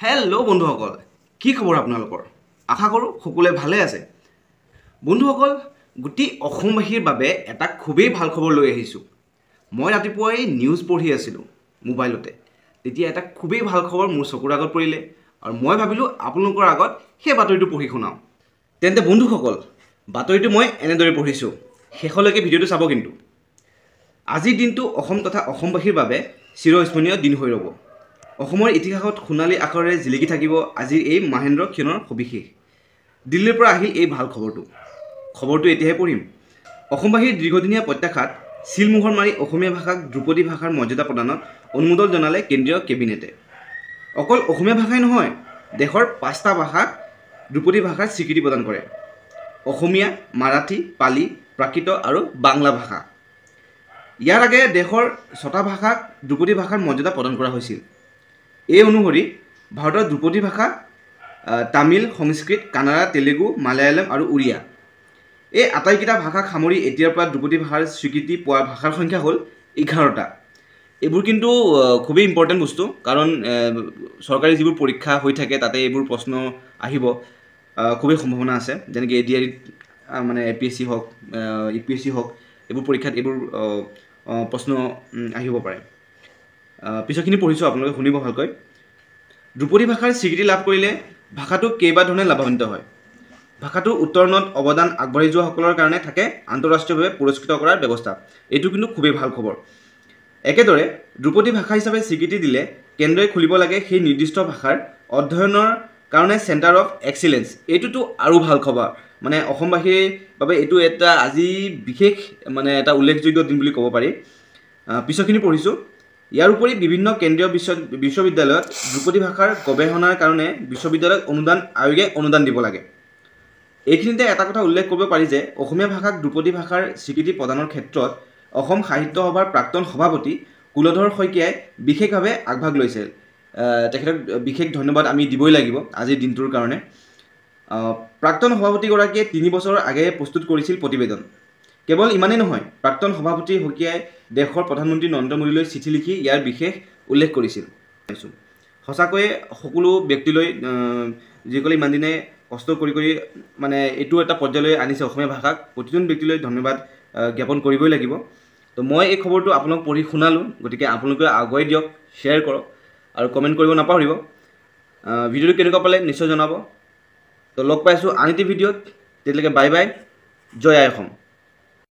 Hello' বন্ধুসকল, কি খবৰ আপোনালোকৰ? আশা কৰোঁ সকলোৱে ভালে আছে। বন্ধুসকল, গোটেই অসমবাসীৰ বাবে এটা খুবেই ভাল খবৰ লৈ আহিছোঁ। মই ৰাতিপুৱাই নিউজ পঢ়ি আছিলোঁ মোবাইলতে, তেতিয়া এটা খুবেই ভাল খবৰ মোৰ চকুৰ আগত পৰিলে আৰু মই ভাবিলোঁ আপোনালোকৰ আগত সেই বাতৰিটো পঢ়ি শুনাওঁ। তেন্তে বন্ধুসকল, বাতৰিটো মই এনেদৰে পঢ়িছোঁ, শেষলৈকে ভিডিঅ'টো চাব কিন্তু। আজিৰ দিনটো অসম তথা অসমবাসীৰ বাবে চিৰস্মৰণীয় দিন হৈ ৰ'ব। অসমৰ ইতিহাসত সোণালী আখৰেৰে জিলিকি থাকিব আজিৰ এই মহেন্দ্ৰ ক্ষণৰ সবিশেষ। দিল্লীৰ পৰা আহিল এই ভাল খবৰটো এতিয়াহে পঢ়িম। অসমবাসীৰ দীৰ্ঘদিনীয়া প্ৰত্যাশাত চিলমোহৰ মাৰি অসমীয়া ভাষাক ধ্ৰুপদী ভাষাৰ মৰ্যাদা প্ৰদানত অনুমোদন জনালে কেন্দ্ৰীয় কেবিনেটে। অকল অসমীয়া ভাষাই নহয়, দেশৰ 5টা ভাষাক ধ্ৰুপদী ভাষাৰ স্বীকৃতি প্ৰদান কৰে: অসমীয়া, মাৰাঠী, পালি, প্ৰাকৃত আৰু বাংলা ভাষা। ইয়াৰ আগেয়ে দেশৰ 6টা ভাষাক ধ্ৰুপদী ভাষাৰ মৰ্যাদা প্ৰদান কৰা হৈছিল। এই অনুসৰি ভাৰতৰ ধ্ৰুপদী ভাষা তামিল, সংস্কৃত, কানাড়া, তেলেগু, মালায়ালম আৰু উৰিয়া। এই আটাইকেইটা ভাষাক সামৰি এতিয়াৰ পৰা ধ্ৰুপদী ভাষাৰ স্বীকৃতি পোৱা ভাষাৰ সংখ্যা হ'ল 11টা। এইবোৰ কিন্তু খুবেই ইম্পৰ্টেণ্ট বস্তু, কাৰণ চৰকাৰী যিবোৰ পৰীক্ষা হৈ থাকে তাতে এইবোৰ প্ৰশ্ন আহিব, খুবেই সম্ভাৱনা আছে। যেনেকৈ ADR মানে APSC হওক, UPSC হওক, এইবোৰ পৰীক্ষাত এইবোৰ প্ৰশ্ন আহিব পাৰে। পিছৰখিনি পঢ়িছোঁ, আপোনালোকে শুনিব ভালকৈ। ধ্ৰুপদী ভাষাৰ স্বীকৃতি লাভ কৰিলে ভাষাটো কেইবাধৰণে লাভান্বিত হয়। ভাষাটোৰ উত্তৰণত অৱদান আগবাঢ়ি যোৱাসকলৰ কাৰণে থাকে আন্তঃৰাষ্ট্ৰীয়ভাৱে পুৰস্কৃত কৰাৰ ব্যৱস্থা। এইটো কিন্তু খুবেই ভাল খবৰ। একেদৰে ধ্ৰুপদী ভাষা হিচাপে স্বীকৃতি দিলে কেন্দ্ৰই খুলিব লাগে সেই নিৰ্দিষ্ট ভাষাৰ অধ্যয়নৰ কাৰণে চেণ্টাৰ অফ এক্সিলেঞ্চ। এইটোতো আৰু ভাল খবৰ, মানে অসমবাসীৰ বাবে এইটো এটা আজি বিশেষ এটা উল্লেখযোগ্য দিন বুলি ক'ব পাৰি। পিছৰখিনি পঢ়িছোঁ। ইয়াৰ উপৰি বিভিন্ন কেন্দ্ৰীয় বিশ্ববিদ্যালয়ত ধ্ৰুপদী ভাষাৰ গৱেষণাৰ কাৰণে বিশ্ববিদ্যালয়ত অনুদান আয়োগে অনুদান দিব লাগে। এইখিনিতে এটা কথা উল্লেখ কৰিব পাৰি যে অসমীয়া ভাষাক ধ্ৰুপদী ভাষাৰ স্বীকৃতি প্ৰদানৰ ক্ষেত্ৰত অসম সাহিত্য সভাৰ প্ৰাক্তন সভাপতি কুলধৰ শইকীয়াই বিশেষভাৱে আগভাগ লৈছে। তেখেতক বিশেষ ধন্যবাদ আমি দিবই লাগিব আজিৰ দিনটোৰ কাৰণে। প্ৰাক্তন সভাপতিগৰাকীয়ে 3 বছৰৰ আগেয়ে প্ৰস্তুত কৰিছিল প্ৰতিবেদন। কেৱল ইমানেই নহয়, প্ৰাক্তন সভাপতি শইকীয়াই দেশৰ প্ৰধানমন্ত্ৰী নৰেন্দ্ৰ মোদীলৈ চিঠি লিখি ইয়াৰ বিশেষ উল্লেখ কৰিছিল। সঁচাকৈয়ে সকলো ব্যক্তিলৈ, যিসকলে ইমান দিনে কষ্ট কৰি এইটো এটা পৰ্যায়লৈ আনিছে অসমীয়া ভাষাক, প্ৰতিজন ব্যক্তিলৈ ধন্যবাদ জ্ঞাপন কৰিবই লাগিব। তো মই এই খবৰটো আপোনাক পঢ়ি শুনালোঁ, গতিকে আপোনালোকে আগুৱাই দিয়ক, শ্বেয়াৰ কৰক আৰু কমেণ্ট কৰিব নাপাহৰিব। ভিডিঅ'টো কেনেকুৱা পালে নিশ্চয় জনাব। তো লগ পাইছোঁ আন এটি ভিডিঅ'ত, তেতিয়ালৈকে বাই বাই, জয় আই অসম।